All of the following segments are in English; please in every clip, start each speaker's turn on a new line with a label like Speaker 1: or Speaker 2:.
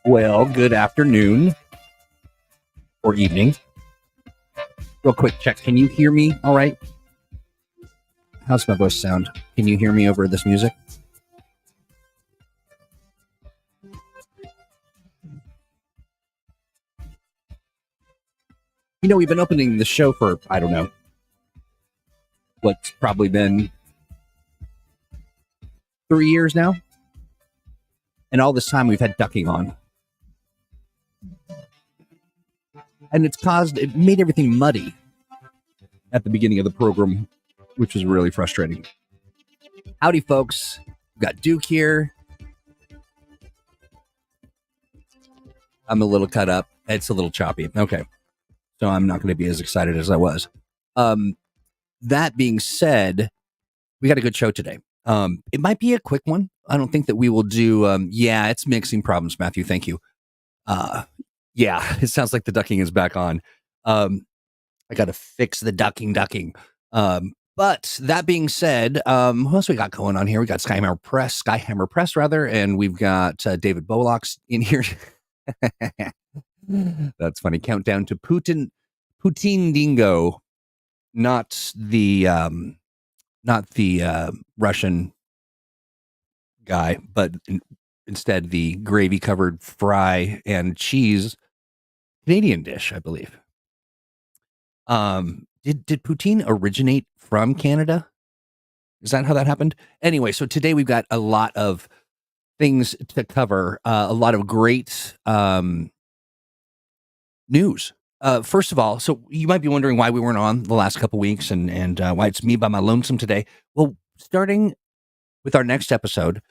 Speaker 1: Well, good afternoon or evening. Real quick check. Can you hear me all right? How's my voice sound? Can you hear me over this music? You know, we've been opening the show for, I don't know, what's probably been 3 years now. And all this time we've had ducking on. And it made everything muddy at the beginning of the program, which was really frustrating. Howdy, folks. We've got Duke here. I'm a little cut up. It's a little choppy. Okay. So I'm not going to be as excited as I was. That being said, we got a good show today. It might be a quick one. I don't think that we will do, it's mixing problems, Matthew. Thank you. Yeah, it sounds like the ducking is back on. I got to fix the ducking. But that being said, what else we got going on here? We got Skyhammer Press, and we've got David Bollock's in here. That's funny. Countdown to Putin Dingo, not the Russian guy, but instead the gravy-covered fry and cheese Canadian dish, I believe. Did poutine originate from Canada? Is that how that happened? Anyway, so today we've got a lot of things to cover, a lot of great news. First of all, so you might be wondering why we weren't on the last couple weeks and why it's me by my lonesome today. Well, starting with our next episode,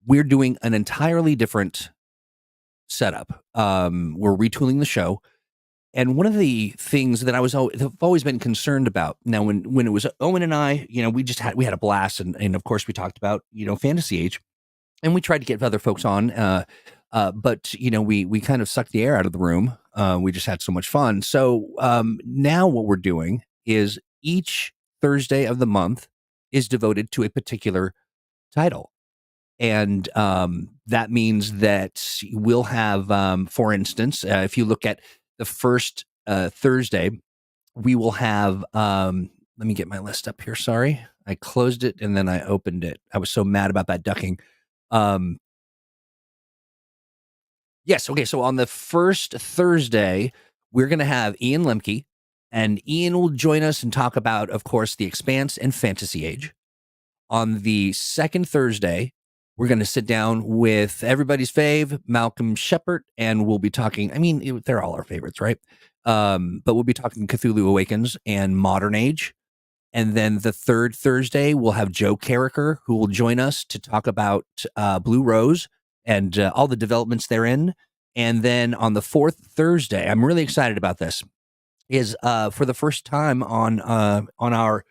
Speaker 1: we're doing an entirely different setup. We're retooling the show. And one of the things that I've always been concerned about, now when it was Owen and I, we had a blast, and of course we talked about, Fantasy Age, and we tried to get other folks on, but we kind of sucked the air out of the room. We just had so much fun. So now what we're doing is each Thursday of the month is devoted to a particular title. And that means that we'll have, for instance, if you look at the first Thursday, we will have, let me get my list up here. Sorry. I closed it and then I opened it. I was so mad about that ducking. Yes. Okay. So on the first Thursday, we're going to have Ian Lemke, and Ian will join us and talk about, of course, The Expanse and Fantasy Age. On the second Thursday, we're going to sit down with everybody's fave, Malcolm Shepard, and we'll be talking, they're all our favorites, right? But we'll be talking Cthulhu Awakens and Modern Age. And then the third Thursday, we'll have Joe Carricker, who will join us to talk about Blue Rose and all the developments therein. And then on the fourth Thursday, I'm really excited about this, is for the first time on our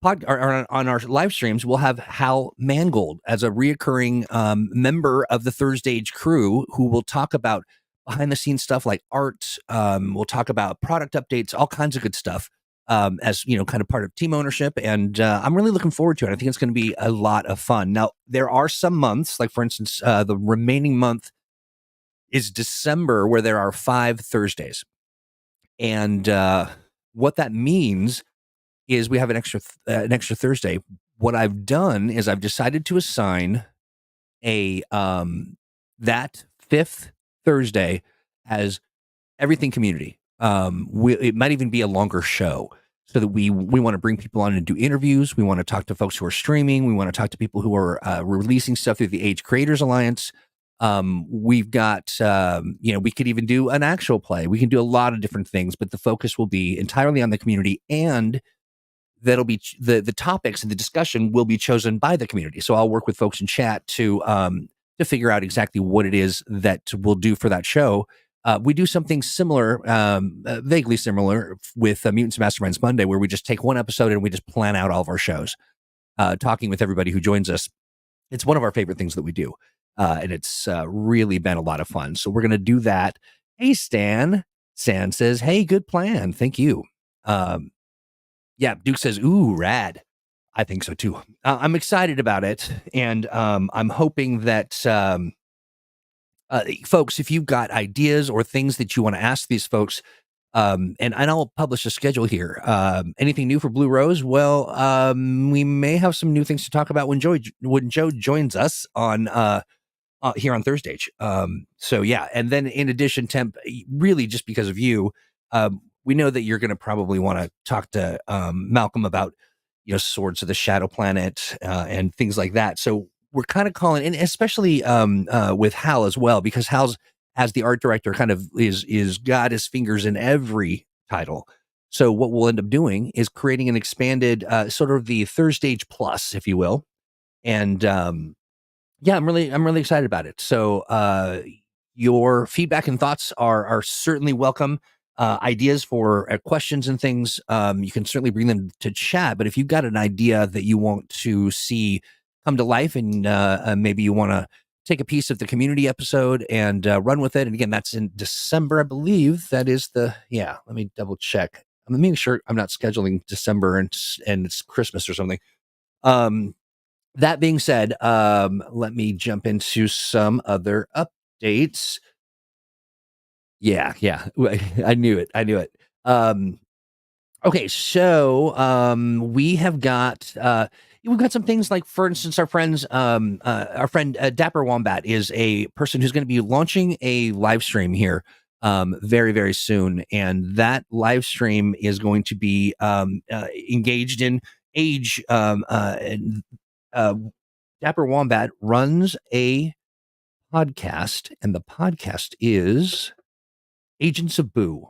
Speaker 1: on our live streams, we'll have Hal Mangold as a reoccurring member of the ThursdAGE crew, who will talk about behind the scenes stuff like art. We'll talk about product updates, all kinds of good stuff, as kind of part of team ownership. And I'm really looking forward to it. I think it's going to be a lot of fun. Now, there are some months, like for instance, the remaining month is December, where there are 5 Thursdays. And what that means is we have an extra Thursday. What I've done is I've decided to assign that 5th Thursday as everything community. It might even be a longer show, so that we want to bring people on and do interviews. We want to talk to folks who are streaming. We want to talk to people who are releasing stuff through the Age Creators Alliance. We've got, we could even do an actual play. We can do a lot of different things, but the focus will be entirely on the community, and that'll be the topics and the discussion will be chosen by the community. So I'll work with folks in chat to figure out exactly what it is that we'll do for that show. We do something similar, vaguely similar, with Mutants Masterminds Monday, where we just take one episode and we just plan out all of our shows, talking with everybody who joins us. It's one of our favorite things that we do, and it's really been a lot of fun. So we're going to do that. Hey, Stan. Stan says, hey, good plan. Thank you. Yeah, Duke says, ooh, rad. I think so too. I'm excited about it, and I'm hoping that folks, if you've got ideas or things that you want to ask these folks, and I'll publish a schedule here. Anything new for Blue Rose? Well, we may have some new things to talk about when Joe joins us on here on ThursdAGE. So yeah, and then in addition, Temp, really just because of you, we know that you're going to probably want to talk to Malcolm about Swords of the Shadow Planet and things like that. So we're kind of calling, and especially with Hal as well, because Hal's as the art director kind of is got his fingers in every title. So what we'll end up doing is creating an expanded sort of the ThursdAGE Plus, if you will, and yeah, I'm really excited about it. So your feedback and thoughts are certainly welcome. Ideas for questions and things, you can certainly bring them to chat. But if you've got an idea that you want to see come to life, and maybe you want to take a piece of the community episode and run with it, and again, that's in December, I believe. That is yeah. Let me double check. I'm making sure I'm not scheduling December and it's Christmas or something. That being said, let me jump into some other updates. Yeah, yeah. I knew it. I knew it. Okay, so we've got some things like, for instance, our friend Dapper Wombat is a person who's going to be launching a live stream here very, very soon, and that live stream is going to be engaged in age. And, Dapper Wombat runs a podcast, and the podcast is Agents of Boo.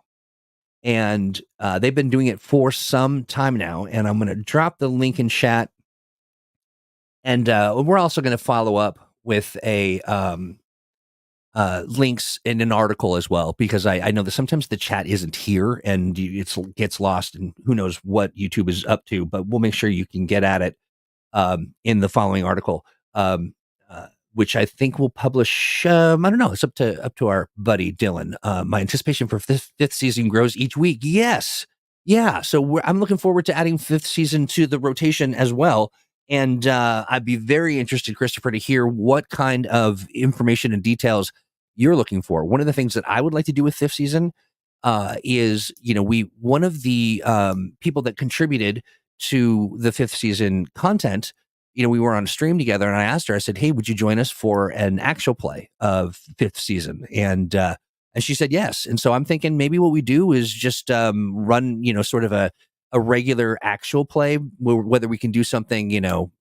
Speaker 1: And they've been doing it for some time now. And I'm going to drop the link in chat. And we're also going to follow up with a links in an article as well, because I know that sometimes the chat isn't here and it gets lost, and who knows what YouTube is up to. But we'll make sure you can get at it in the following article, which I think we'll publish. I don't know. It's up to our buddy Dylan. My anticipation for fifth season grows each week. Yes, yeah. So I'm looking forward to adding fifth season to the rotation as well. And I'd be very interested, Christopher, to hear what kind of information and details you're looking for. One of the things that I would like to do with fifth season is, one of the people that contributed to the fifth season content, we were on a stream together, and I asked her, I said, "Hey, would you join us for an actual play of fifth season?" And she said yes. And so I'm thinking maybe what we do is just run, sort of a regular actual play, whether we can do something, 2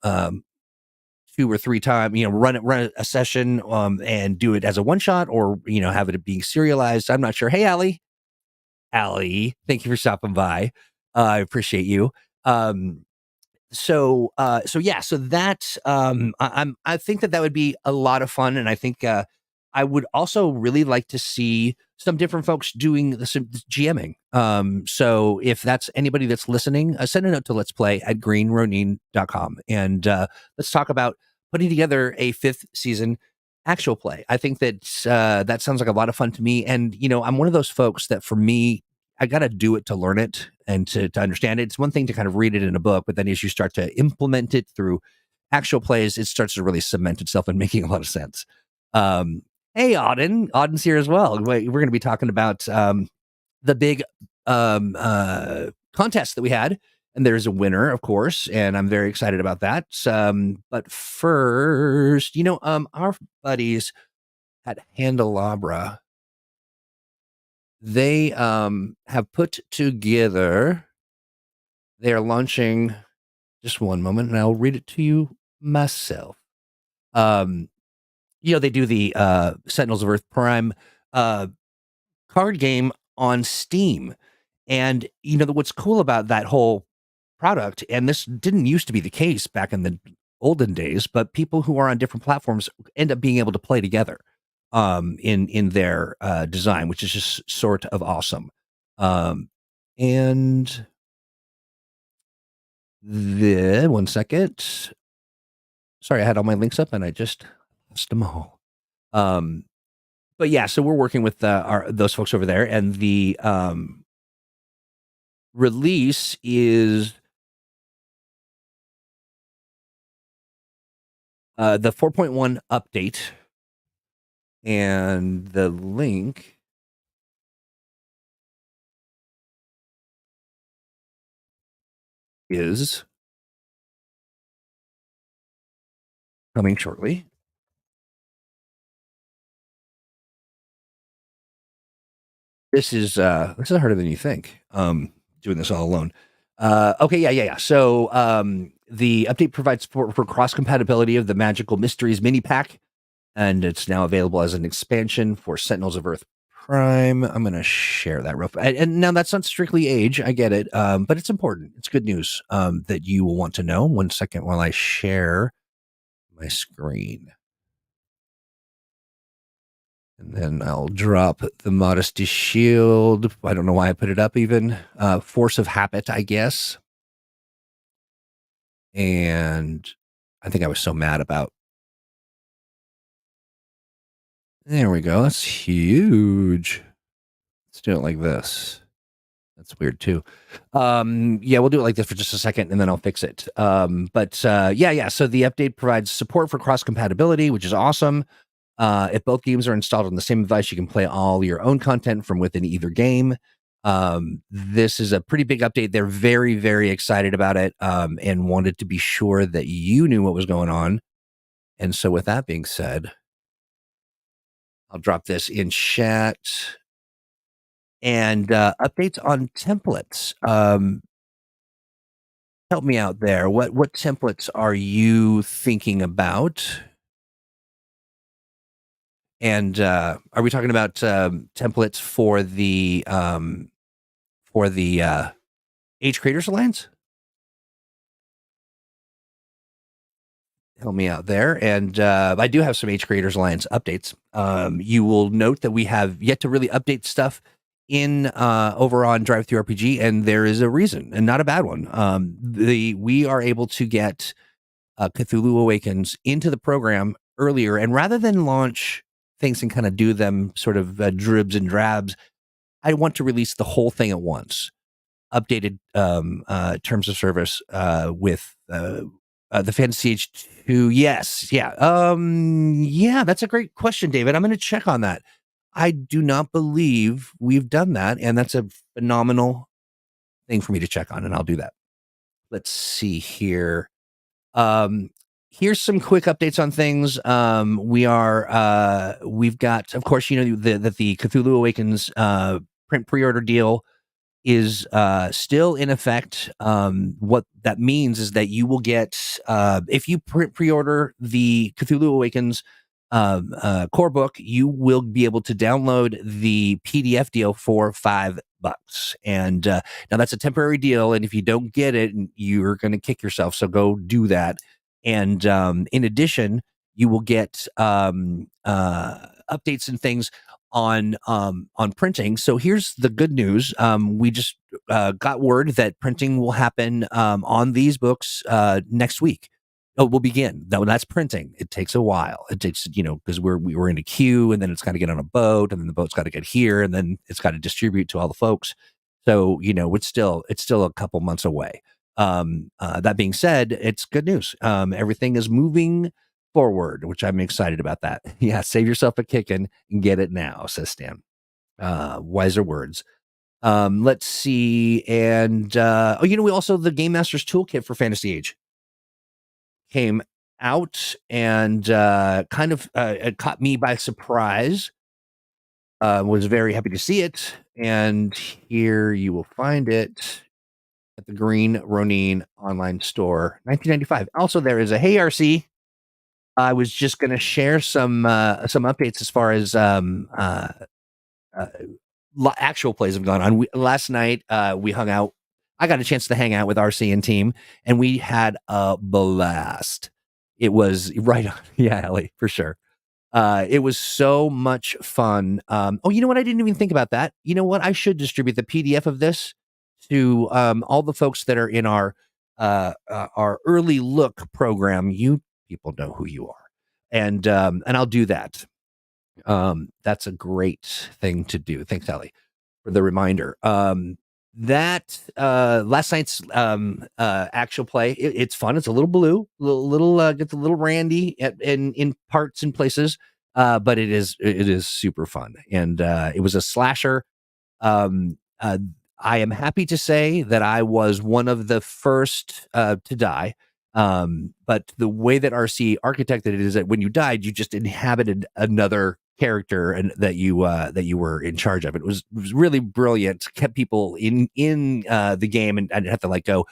Speaker 1: or 3 times, run a session and do it as a one shot, or have it being serialized. I'm not sure. Hey, Allie, thank you for stopping by. I appreciate you. So yeah, so that I think that would be a lot of fun, and I think I would also really like to see some different folks doing some GMing. So if that's anybody that's listening, send a note to letsplay@greenronin.com, and let's talk about putting together a fifth season actual play. I think that that sounds like a lot of fun to me, and I'm one of those folks that, for me, I got to do it to learn it and to understand it. It's one thing to kind of read it in a book, but then as you start to implement it through actual plays, it starts to really cement itself and making a lot of sense. Hey, Auden's here as well. We're going to be talking about the big contest that we had, and there's a winner, of course, and I'm very excited about that. But first, our buddies at Handelabra, they have put together, they're launching, just one moment, and I'll read it to you myself. They do the Sentinels of Earth Prime card game on Steam. And what's cool about that whole product, and this didn't used to be the case back in the olden days, but people who are on different platforms end up being able to play together in their design, which is just sort of awesome. And then, one second, sorry, I had all my links up and I just lost them all. But yeah, so we're working with those folks over there, and the release is The 4.1 update, and the link is coming shortly. This is harder than you think. Doing this all alone. Okay, yeah. So the update provides support for cross compatibility of the Magical Mysteries mini pack, and it's now available as an expansion for Sentinels of Earth Prime. I'm going to share that real fast. And now that's not strictly age, I get it, but it's important. It's good news that you will want to know. 1 second while I share my screen. And then I'll drop the Modesty Shield. I don't know why I put it up even. Force of Habit, I guess. And I think I was so mad about. There we go. That's huge. Let's do it like this. That's weird too. Yeah, we'll do it like this for just a second and then I'll fix it. Yeah. So the update provides support for cross compatibility, which is awesome. If both games are installed on the same device, you can play all your own content from within either game. This is a pretty big update. They're very, very excited about it, and wanted to be sure that you knew what was going on. And so with that being said, I'll drop this in chat. And updates on templates. Help me out there. What templates are you thinking about? And are we talking about templates for the Age Creators Alliance? Help me out there. And I do have some Age Creators Alliance updates. You will note that we have yet to really update stuff in over on Drive-Thru RPG, and there is a reason, and not a bad one. We are able to get Cthulhu Awakens into the program earlier, and rather than launch things and kind of do them sort of dribs and drabs, I want to release the whole thing at once. Updated terms of service with the Fantasy Age 2. Yes, yeah. Yeah, that's a great question, David. I'm going to check on that. I do not believe we've done that, and that's a phenomenal thing for me to check on, and I'll do that. Let's see here. Here's some quick updates on things. We've got, of course, you know, the Cthulhu Awakens print pre-order deal is still in effect. What that means is that you will get, if you pre-order the Cthulhu Awakens core book, you will be able to download the PDF deal for $5. And now that's a temporary deal, and if you don't get it, you're going to kick yourself. So go do that. And in addition, you will get updates and things on printing. So here's the good news. We just got word that printing will happen on these books next week. Oh, we'll begin. That's printing. It takes a while. It takes, because we were in a queue, and then it's got to get on a boat, and then the boat's got to get here, and then it's got to distribute to all the folks. So, it's still a couple months away. That being said, it's good news. Everything is moving forward, which I'm excited about that. Yeah, save yourself a kicking and get it now, says Stan. Wiser words. Let's see. And we also, the Game Master's Toolkit for Fantasy Age came out, and kind of it caught me by surprise. Was very happy to see it, and here you will find it at the Green Ronin online store, 1995. Also, there is a Hey RC. I was just going to share some updates as far as actual plays have gone on. Last night we hung out. I got a chance to hang out with RC and team, and we had a blast. It was right on. Yeah, Ellie, for sure. It was so much fun. You know what? I didn't even think about that. You know what? I should distribute the PDF of this to all the folks that are in our early look program. You people know who you are, and I'll do that. That's a great thing to do. Thanks, Ellie, for the reminder. that last night's actual play, it's fun. It's a little blue, little gets a little randy in parts and places, but it is super fun, and it was a slasher. I am happy to say that I was one of the first to die. But the way that RC architected it is that when you died, you just inhabited another character and that you were in charge of. It was really brilliant. Kept people in the game, and I didn't have to like go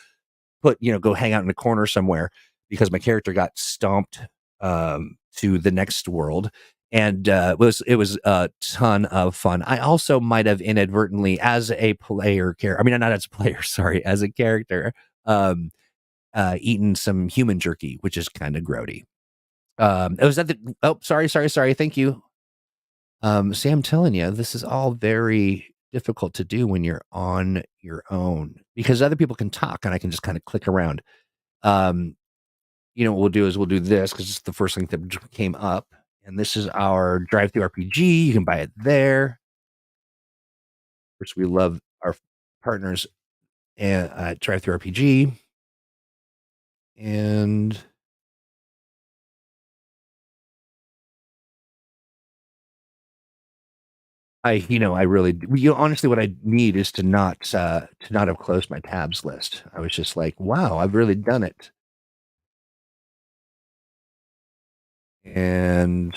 Speaker 1: hang out in a corner somewhere because my character got stomped to the next world, and it was a ton of fun. I also might have inadvertently, as a player character, I mean, not as a player, sorry, as a character, um, eaten some human jerky, which is kind of grody. It was at the oh, sorry, thank you. See, I'm telling you, this is all very difficult to do when you're on your own because other people can talk and I can just kind of click around. Um, what we'll do is we'll do this because it's the first link that came up. And this is our drive through RPG. You can buy it there. Of course, we love our partners at drive through RPG. And I really, honestly, what I need is to not have closed my tabs list. I was just like, wow, I've really done it. And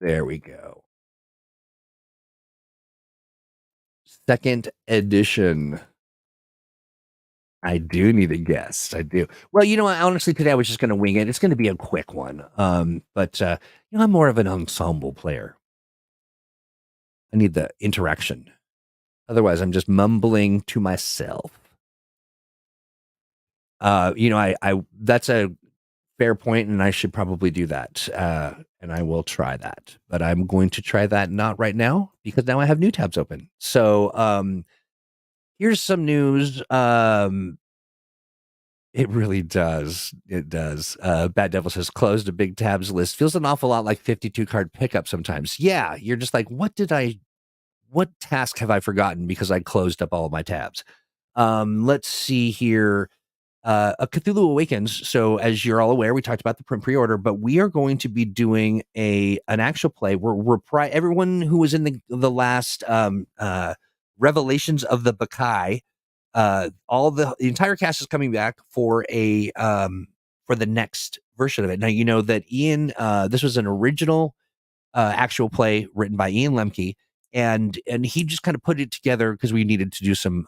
Speaker 1: there we go. Second edition. I do need a guest. I do. Well, honestly, today I was just going to wing it. It's going to be a quick one. But I'm more of an ensemble player. I need the interaction. Otherwise, I'm just mumbling to myself. I that's a fair point, and I should probably do that. And I will try that. But I'm going to try that not right now because now I have new tabs open. So here's some news. It really does. It does. Bad Devil says closed a big tabs list. Feels an awful lot like 52 card pickup sometimes. Yeah, you're just like, what task have I forgotten because I closed up all of my tabs? Let's see here. A Cthulhu Awakens. So as you're all aware, we talked about the print pre-order, but we are going to be doing an actual play where everyone who was in the last Revelations of the Bakai, all the entire cast is coming back for the next version of it. Now you know that Ian, this was an original actual play written by Ian Lemke, and he just kind of put it together because we needed to do some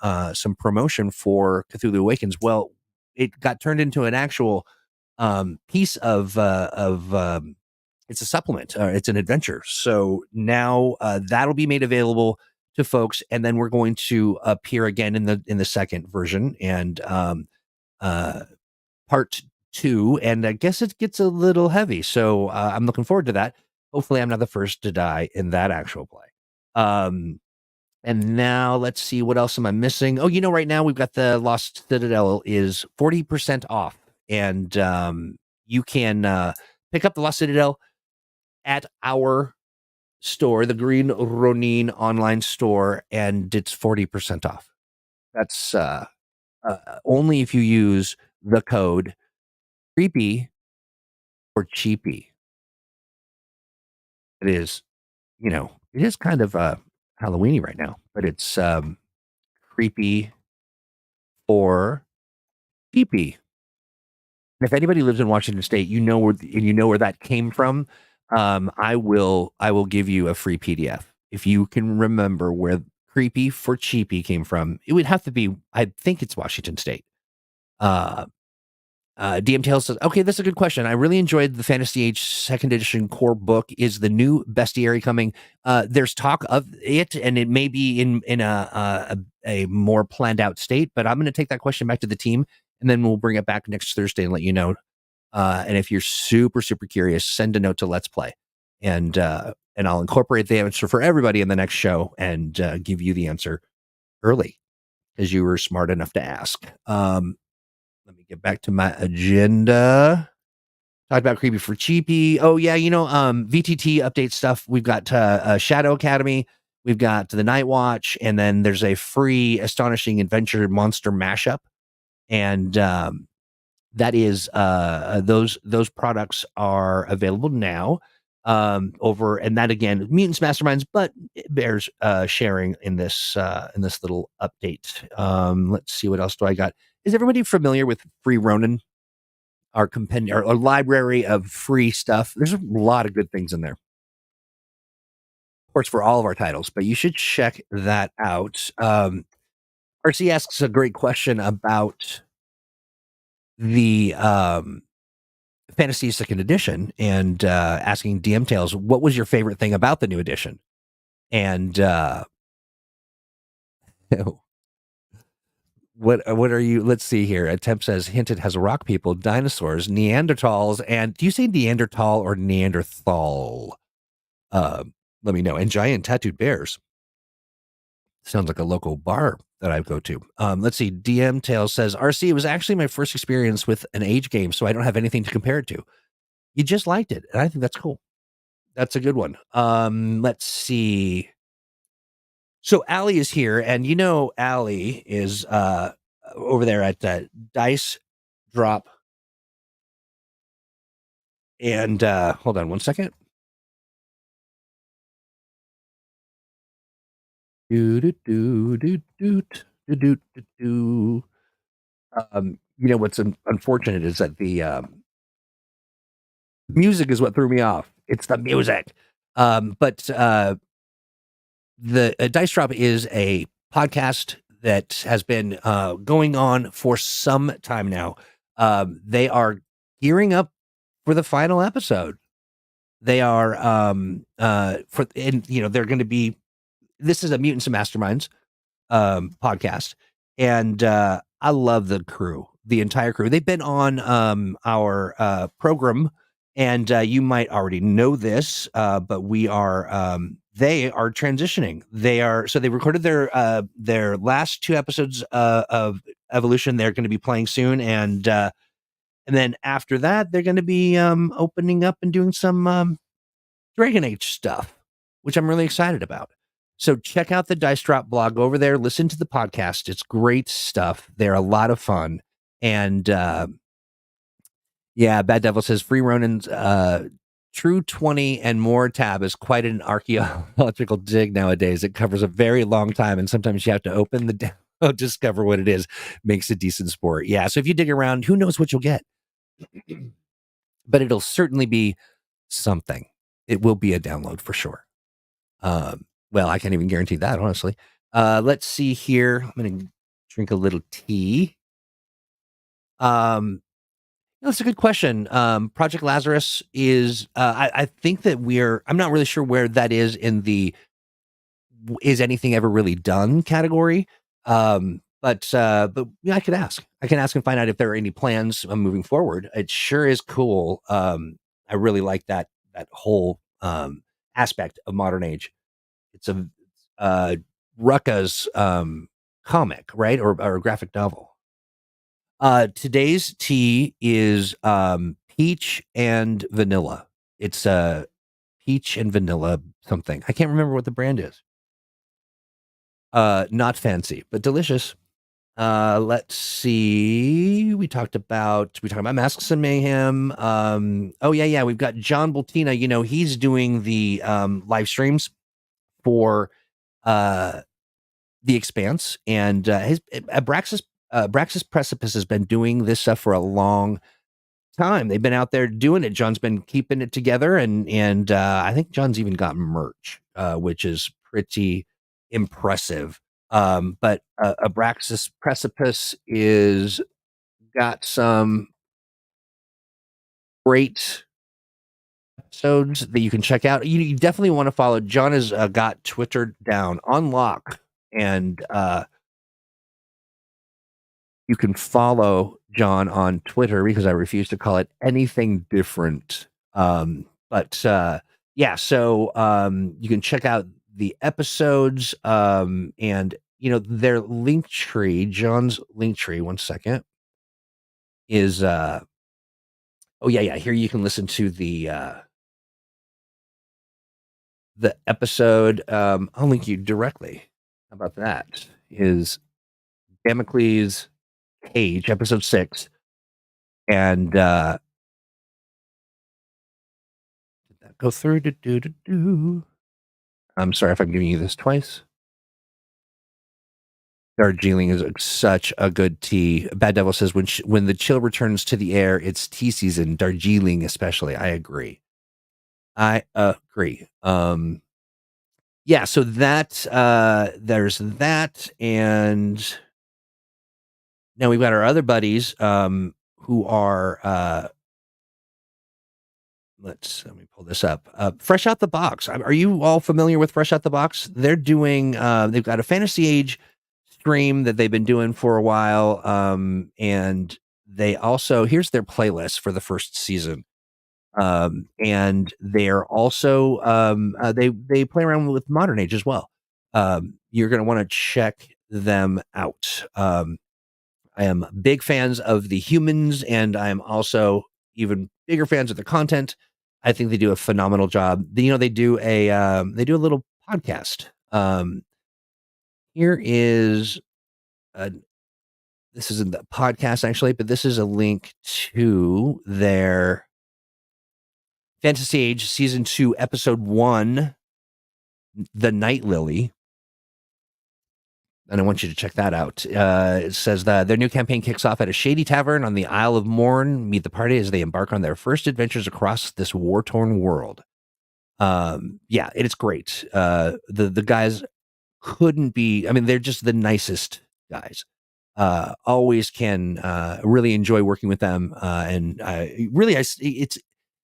Speaker 1: promotion for Cthulhu Awakens. Well, it got turned into an actual piece of it's a supplement. It's an adventure. So now that'll be made available to folks, and then we're going to appear again in the second version and uh, part two. And I guess it gets a little heavy. So I'm looking forward to that. Hopefully, I'm not the first to die in that actual play. And now let's see, what else am I missing? Oh, right now we've got the Lost Citadel is 40% off, and you can pick up the Lost Citadel at our store, the Green Ronin online store, and it's 40% off. That's only if you use the code creepy or cheapy. It is, it is kind of Halloweeny right now, but it's creepy or cheapy. And if anybody lives in Washington State, you know where that came from. I will give you a free PDF if you can remember where creepy for cheapy came from. It would have to be, I think it's Washington State. Uh, DM Tales says, okay, that's a good question. I really enjoyed the Fantasy Age second edition core book. Is the new bestiary coming? There's talk of it, and it may be in a more planned out state, but I'm going to take that question back to the team, and then we'll bring it back next Thursday and let you know. And if you're super, super curious, send a note to Let's Play, and I'll incorporate the answer for everybody in the next show and give you the answer early because you were smart enough to ask. Let me get back to my agenda. Talked about Creepy for Cheapy. Oh yeah, VTT update stuff. We've got Shadow Academy. We've got the Night Watch, and then there's a free Astonishing Adventure Monster mashup, and that is those products are available now over, and that again, Mutants Masterminds, but it bears sharing in this little update. Let's see, what else do I got? Is everybody familiar with Free Ronin? Our compendium, our library of free stuff. There's a lot of good things in there, of course, for all of our titles, but you should check that out. RC asks a great question about the Fantasy Second Edition, and asking DM Tales, what was your favorite thing about the new edition? And what are you? Let's see here. Attempt says hinted has rock people, dinosaurs, Neanderthals, and do you say Neanderthal or Neanderthal? Let me know. And giant tattooed bears. Sounds like a local bar that I go to. Let's see. DM Tales says, RC, it was actually my first experience with an age game, so I don't have anything to compare it to. You just liked it, and I think that's cool. That's a good one. Let's see. So Allie is here, and Allie is over there at Dice Drop. And hold on one second. What's unfortunate is that the music is what threw me off. It's the music. But the Dice Drop is a podcast that has been going on for some time now. They are gearing up for the final episode. They are they're going to be. This is a Mutants and Masterminds podcast, and I love the crew, the entire crew. They've been on our program, and you might already know this, but we are. They are transitioning. They recorded their last 2 episodes of Evolution. They're going to be playing soon, and then after that, they're going to be opening up and doing some Dragon Age stuff, which I'm really excited about. So check out the Dice Drop blog over there. Listen to the podcast. It's great stuff. They're a lot of fun. And yeah, Bad Devil says Free Ronin's True 20 and More tab is quite an archaeological dig nowadays. It covers a very long time, and sometimes you have to open the discover what it is. Makes a decent sport. Yeah, so if you dig around, who knows what you'll get. But it'll certainly be something. It will be a download for sure. Well, I can't even guarantee that, honestly. Let's see here. I'm going to drink a little tea. That's a good question. Project Lazarus is, I think that I'm not really sure where that is in the is anything ever really done category. But yeah, I can ask and find out if there are any plans moving forward. It sure is cool. I really like that whole aspect of modern age. It's a Rucka's comic, right? Or a graphic novel. Today's tea is peach and vanilla. It's peach and vanilla something. I can't remember what the brand is. Not fancy, but delicious. Let's see. We talked about Masks and Mayhem. Oh yeah. We've got John Bultina. He's doing the live streams for The Expanse, and his Abraxas Precipice has been doing this stuff for a long time. They've been out there doing it. John's been keeping it together, and I think John's even got merch, which is pretty impressive. But Abraxas Precipice is got some great episodes that you can check out. You definitely want to follow. John has got Twitter down on lock, and you can follow John on Twitter because I refuse to call it anything different. But yeah, so you can check out the episodes and their link tree, John's link tree, one second, is Oh yeah, yeah. Here you can listen to the episode. I'll link you directly. How about that? Is Damocles Cage, episode 6. And did that go through? I'm sorry if I'm giving you this twice. Darjeeling is such a good tea. Bad Devil says when the chill returns to the air, it's tea season. Darjeeling, especially. I agree. I agree. Yeah. So that there's that, and now we've got our other buddies who are let me pull this up. Fresh Out the Box. Are you all familiar with Fresh Out the Box? They're doing they've got a Fantasy Age stream that they've been doing for a while. And they also, here's their playlist for the first season. And they're also they play around with Modern Age as well. You're going to want to check them out. I am big fans of the humans, and I am also even bigger fans of their content. I think they do a phenomenal job. They do a little podcast. Here is a this isn't the podcast actually, but this is a link to their Fantasy Age season 2, episode 1, The Night Lily. And I want you to check that out. It says that their new campaign kicks off at a shady tavern on the Isle of Morn. Meet the party as they embark on their first adventures across this war-torn world. Yeah, it's great. The guys couldn't be. I mean, they're just the nicest guys. Always can really enjoy working with them, and really, it's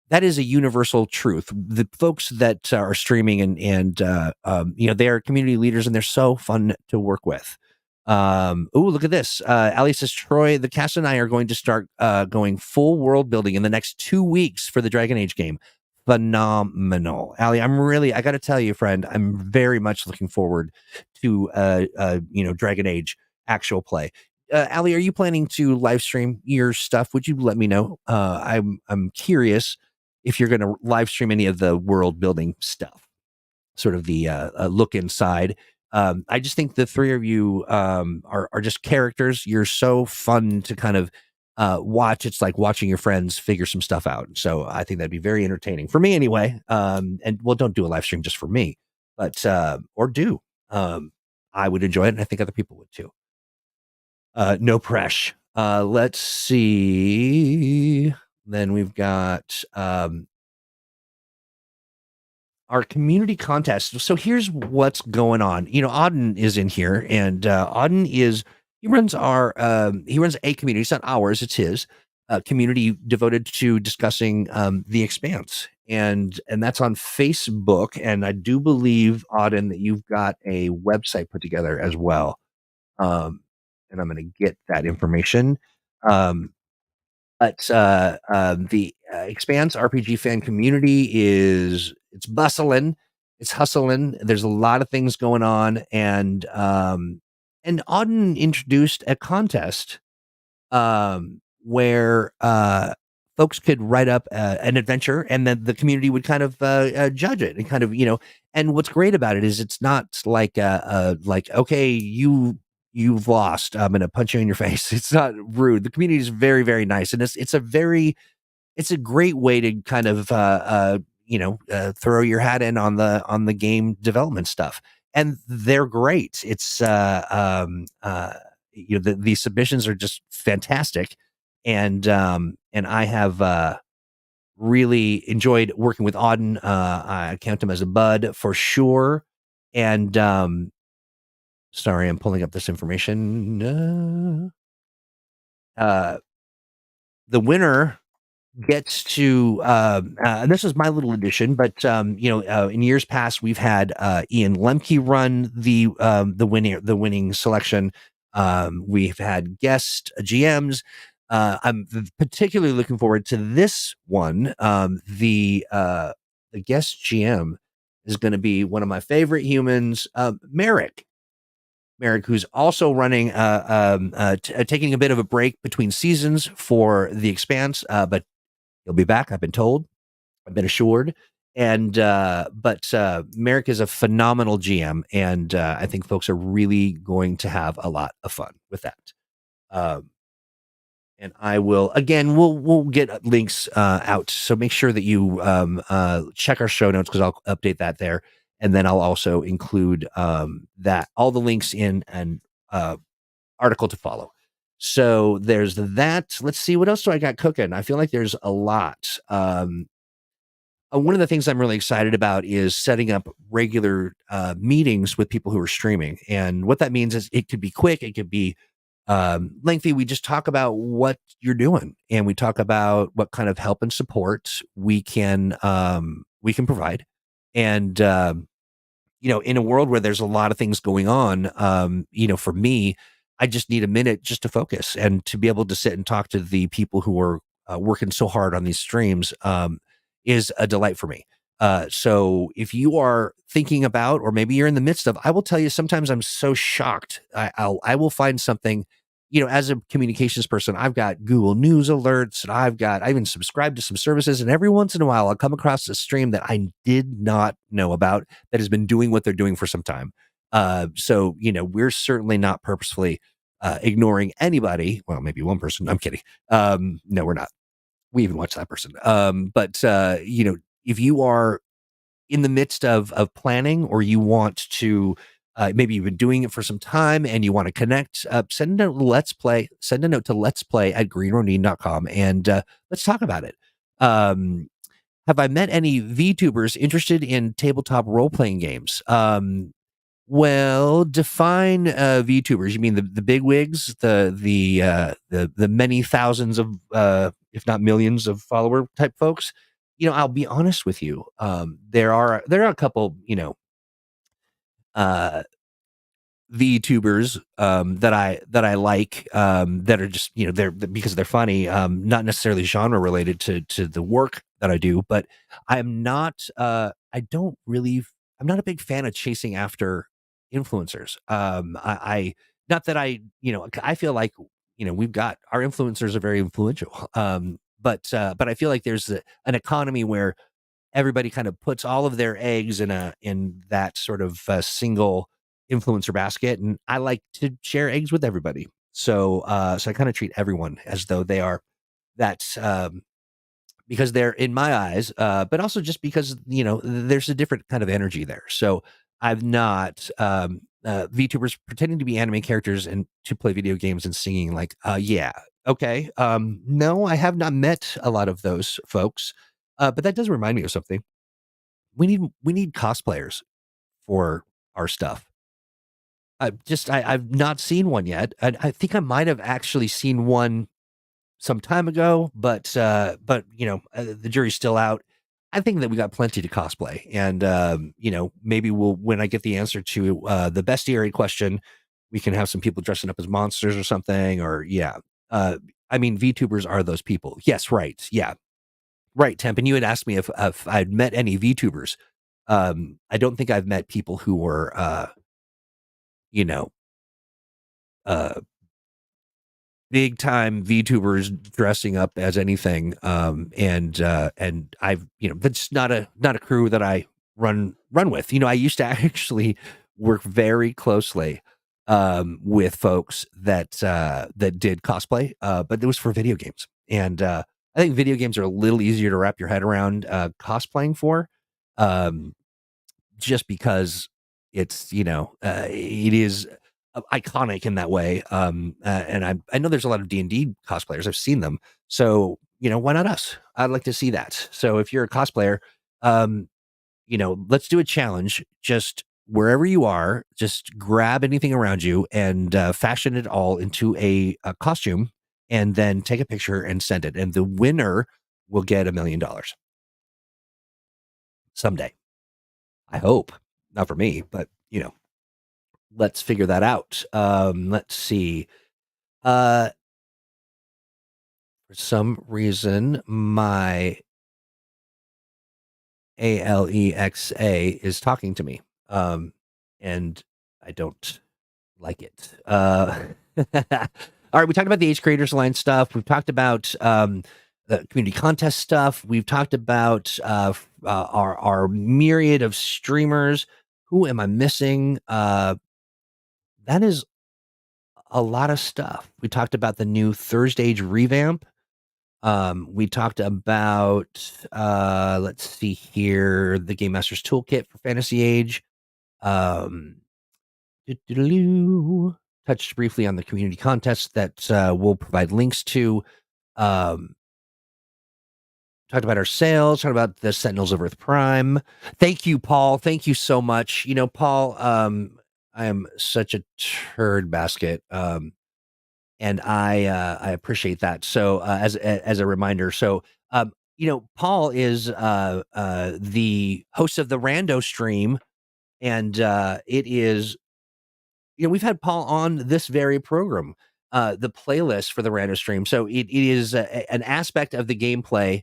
Speaker 1: that is a universal truth. The folks that are streaming and they are community leaders, and they're so fun to work with. Oh, look at this. Ali says, Troy, the cast and I are going to start going full world building in the next 2 weeks for the Dragon Age game. Phenomenal. Ali, I got to tell you, friend, I'm very much looking forward to Dragon Age actual play. Ali, are you planning to live stream your stuff? Would you let me know? I'm curious if you're going to live stream any of the world building stuff, sort of the look inside. I just think the three of you are just characters. You're so fun to kind of watch. It's like watching your friends figure some stuff out. So I think that'd be very entertaining for me anyway. And well, don't do a live stream just for me, but or do. I would enjoy it, and I think other people would too. No pressure. Let's see. Then we've got our community contest. So here's what's going on. Auden is in here, and Auden he runs a community. It's not ours, it's his community devoted to discussing the Expanse, and that's on Facebook. And I do believe, Auden, that you've got a website put together as well. And I'm going to get that information. But the Expanse RPG fan community it's bustling, it's hustling. There's a lot of things going on, and Auden introduced a contest where folks could write up an adventure, and then the community would kind of judge it, and kind of And what's great about it is it's not like okay, you've lost, I'm gonna punch you in your face. It's not rude. The community is very, very nice, and it's a great way to kind of throw your hat in on the game development stuff, and they're great. It's the submissions are just fantastic, and I have really enjoyed working with Auden. I count him as a bud for sure, and sorry, I'm pulling up this information. The winner gets to and this is my little addition, but in years past we've had Ian Lemke run the winning selection. We've had guest GMs. I'm particularly looking forward to this one. The guest GM is going to be one of my favorite humans, Merrick, who's also running, taking a bit of a break between seasons for the Expanse, but He'll be back. I've been told. I've been assured. And but Merrick is a phenomenal GM, and I think folks are really going to have a lot of fun with that. Um, and I will again. We'll get links out, so make sure that you check our show notes because I'll update that there, and then I'll also include that all the links in an article to follow. So there's that. Let's see what else do I got cooking. I feel like there's a lot. One of the things I'm really excited about is setting up regular meetings with people who are streaming. And what that means is it could be quick, it could be lengthy. We just talk about what you're doing, and we talk about what kind of help and support we can provide. And in a world where there's a lot of things going on, for me, I just need a minute just to focus and to be able to sit and talk to the people who are working so hard on these streams is a delight for me. So if you are thinking about, or maybe you're in the midst of, I will tell you, sometimes I'm so shocked. I will find something, as a communications person, I've got Google News alerts, and I even subscribe to some services, and every once in a while I'll come across a stream that I did not know about that has been doing what they're doing for some time. So we're certainly not purposefully ignoring anybody. Well, maybe one person. I'm kidding. No, we're not. We even watch that person. But if you are in the midst of planning, or you want to maybe you've been doing it for some time and you want to connect, send a note to letsplay at greenronine.com, and let's talk about it. Have I met any VTubers interested in tabletop role-playing games? Well, define VTubers. You mean the big wigs, the many thousands of if not millions of follower type folks? I'll be honest with you. There are a couple, uh VTubers that I like, that are just, they're because they're funny, not necessarily genre related to the work that I do, but I'm not I don't really I'm not a big fan of chasing after influencers. I not that I feel like, we've got our influencers are very influential. But I feel like there's an economy where everybody kind of puts all of their eggs in that sort of single influencer basket, and I like to share eggs with everybody. So I kind of treat everyone as though they are that, because they're in my eyes, but also just because there's a different kind of energy there. So I've not VTubers pretending to be anime characters and to play video games and singing, like yeah, okay, no, I have not met a lot of those folks. But that does remind me of something. We need cosplayers for our stuff. I've not seen one yet. I think I might have actually seen one some time ago, but the jury's still out. I think that we got plenty to cosplay, and maybe when I get the answer to the bestiary question, we can have some people dressing up as monsters or something. Or yeah, uh, I mean, VTubers are those people. Yes, right. Yeah, right. Temp, and you had asked me if I'd met any VTubers. I don't think I've met people who were you know uh big time VTubers dressing up as anything. And I've, that's not a crew that I run with. I used to actually work very closely with folks that did cosplay, but it was for video games. And I think video games are a little easier to wrap your head around cosplaying for. Um, just because it's it is iconic in that way. And I know there's a lot of D&D cosplayers. I've seen them. So why not us? I'd like to see that. So if you're a cosplayer, um let's do a challenge. Just wherever you are, just grab anything around you and fashion it all into a costume, and then take a picture and send it, and the winner will get $1 million someday. I hope. Not for me, but let's figure that out. Let's see. For some reason, my Alexa is talking to me, and I don't like it. All right, we talked about the Age Creators Line stuff. We've talked about the community contest stuff. We've talked about our myriad of streamers. Who am I missing? That is a lot of stuff. We talked about the new ThursdAGE revamp. We talked about let's see here, the Game Master's Toolkit for Fantasy Age. Touched briefly on the community contest that we'll provide links to. Um, Talked about our sales, talked about the Sentinels of Earth Prime. Thank you, Paul. Thank you so much. Paul, I am such a turd basket. And I appreciate that. So as a reminder, so Paul is the host of the Rando stream, and it is, we've had Paul on this very program, the playlist for the Rando stream. So it is an aspect of the gameplay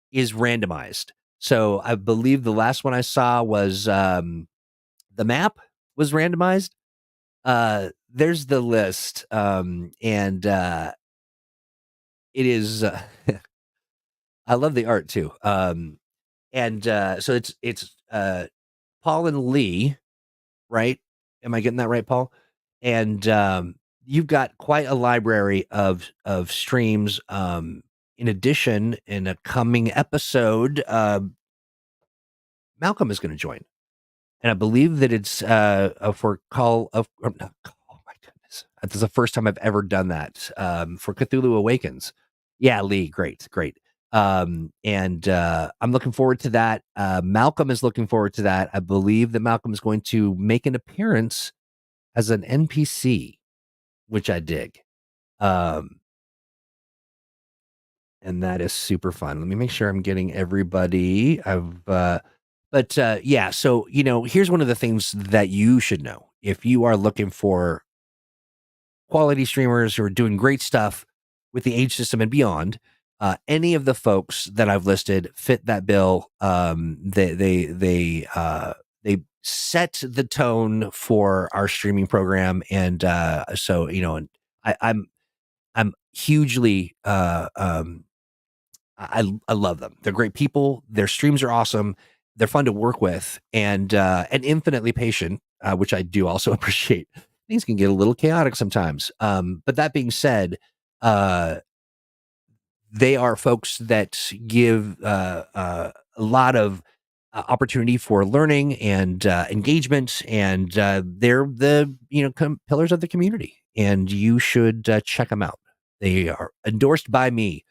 Speaker 1: is randomized. So I believe the last one I saw was the map was randomized. There's the list, and it is. I love the art too. And so it's Paul and Lee, right? Am I getting that right, Paul? And you've got quite a library of streams. In addition, in a coming episode, Malcolm is going to join, and I believe that it's for Call of. Or not, oh my goodness, this is the first time I've ever done that for Cthulhu Awakens. Yeah, Lee, great. And I'm looking forward to that. Malcolm is looking forward to that. I believe that Malcolm is going to make an appearance as an NPC, which I dig. And that is super fun. Let me make sure I'm getting everybody. Yeah. So here's one of the things that you should know if you are looking for quality streamers who are doing great stuff with the age system and beyond. Any of the folks that I've listed fit that bill. They set the tone for our streaming program, and so and I'm hugely I love them. They're great people. Their streams are awesome. They're fun to work with, and infinitely patient, which I do also appreciate. Things can get a little chaotic sometimes. But that being said, they are folks that give a lot of opportunity for learning and engagement, and they're the pillars of the community. And you should check them out. They are endorsed by me.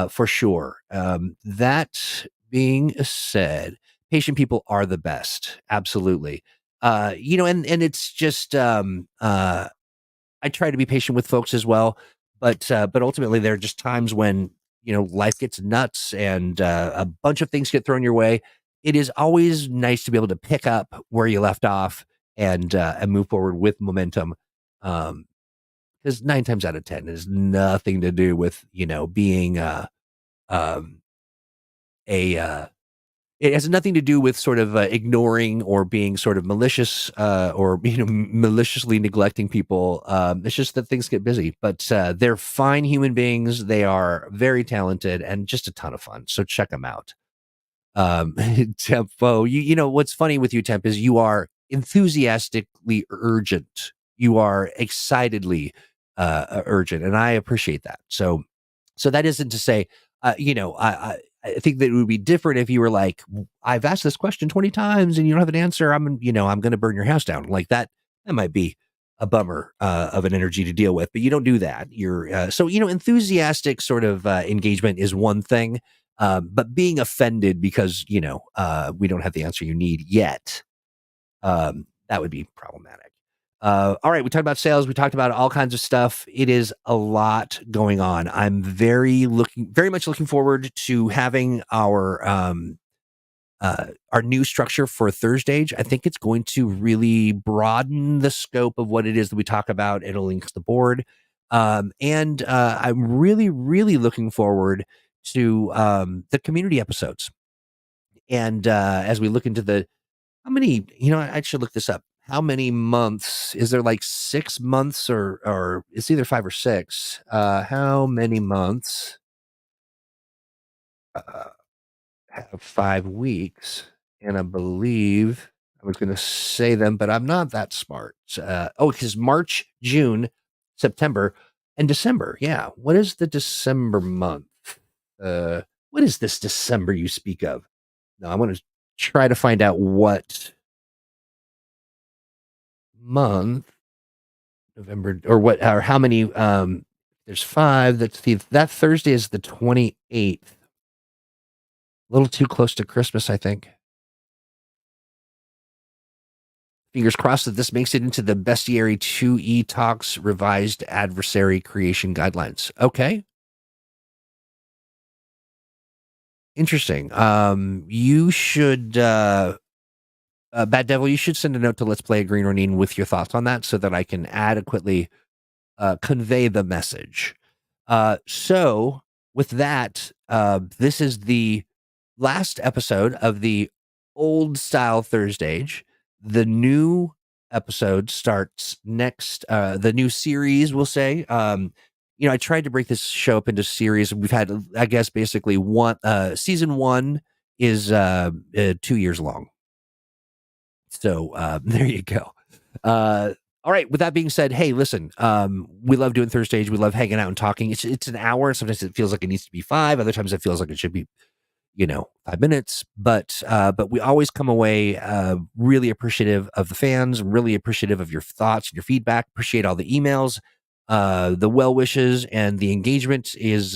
Speaker 1: For sure. That being said, patient people are the best. Absolutely. And it's just I try to be patient with folks as well, but ultimately there are just times when life gets nuts and a bunch of things get thrown your way. It is always nice to be able to pick up where you left off and move forward with momentum. Because 9 times out of 10 is nothing to do with being um, it has nothing to do with sort of ignoring or being sort of malicious or maliciously neglecting people. It's just that things get busy, but they're fine human beings. They are very talented and just a ton of fun. So check them out. Tempo, what's funny with you, Temp, is you are enthusiastically urgent. You are excitedly urgent, and I appreciate that. So that isn't to say, I think that it would be different if you were like, I've asked this question 20 times and you don't have an answer. I'm going to burn your house down like that. That might be a bummer of an energy to deal with, but you don't do that. You're so enthusiastic sort of engagement is one thing, but being offended because we don't have the answer you need yet, that would be problematic. All right, we talked about sales. We talked about all kinds of stuff. It is a lot going on. I'm very much looking forward to having our new structure for ThursdAGE. I think it's going to really broaden the scope of what it is that we talk about. It'll link the board. And I'm really, really looking forward to the community episodes. And as we look into how many, I should look this up. How many months is there? Like 6 months or it's either 5 or 6. How many months uh, have 5 weeks, and I believe I was gonna say them, but I'm not that smart. Because March, June, September, and December. Yeah. What is the December month? Uh, what is this December you speak of? No, I wanna try to find out what month, November or what or how many, there's 5, that Thursday is the 28th. A little too close to Christmas, I think. Fingers crossed that this makes it into the Bestiary 2E Talks revised adversary creation guidelines. Okay, interesting. You should, Bad Devil, you should send a note to Let's Play a Green Ronin with your thoughts on that so that I can adequately convey the message. So, with that, this is the last episode of the old style ThursdAGE. The new episode starts next. The new series, we'll say. I tried to break this show up into series. We've had, I guess, basically one. Season 1 is 2 years long. So there you go. All right. With that being said, hey, listen, we love doing ThursdAGE. We love hanging out and talking. It's an hour. Sometimes it feels like it needs to be 5. Other times it feels like it should be 5 minutes, but we always come away really appreciative of the fans, really appreciative of your thoughts and your feedback. Appreciate all the emails, the well wishes, and the engagement is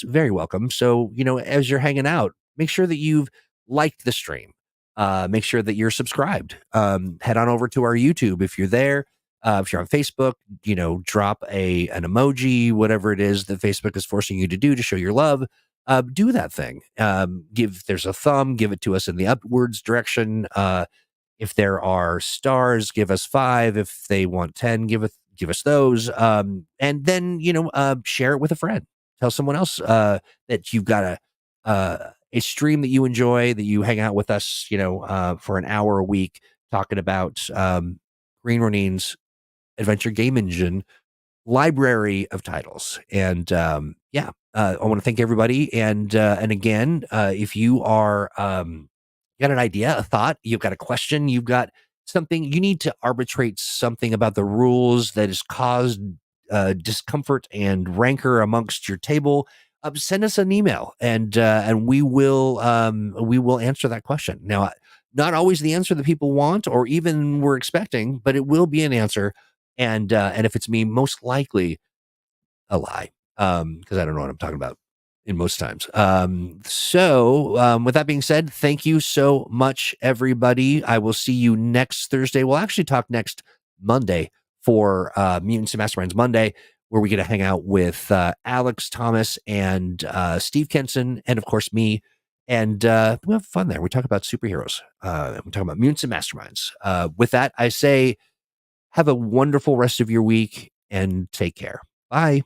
Speaker 1: very welcome. So as you're hanging out, make sure that you've liked the stream. Make sure that you're subscribed. Head on over to our YouTube if you're there. If you're on Facebook, drop an emoji, whatever it is that Facebook is forcing you to do to show your love. Do that thing. If there's a thumb, give it to us in the upwards direction. If there are stars, give us 5. If they want 10, give us those. And then share it with a friend. Tell someone else that you've got a stream that you enjoy, that you hang out with us, for an hour a week talking about Green Ronin's Adventure Game Engine library of titles. And I want to thank everybody. And again, if you are got an idea, a thought, you've got a question, you've got something, you need to arbitrate something about the rules that has caused discomfort and rancor amongst your table, send us an email, and we will answer that question. Now, not always the answer that people want or even we're expecting, but it will be an answer. And if it's me, most likely a lie, because I don't know what I'm talking about in most times. So with that being said, thank you so much, everybody. I will see you next Thursday. We'll actually talk next Monday for Mutants and Masterminds Monday, where we get to hang out with Alex Thomas and Steve Kenson, and of course me. And we have fun there. We talk about superheroes. We talk about mutants and masterminds. With that, I say have a wonderful rest of your week and take care. Bye.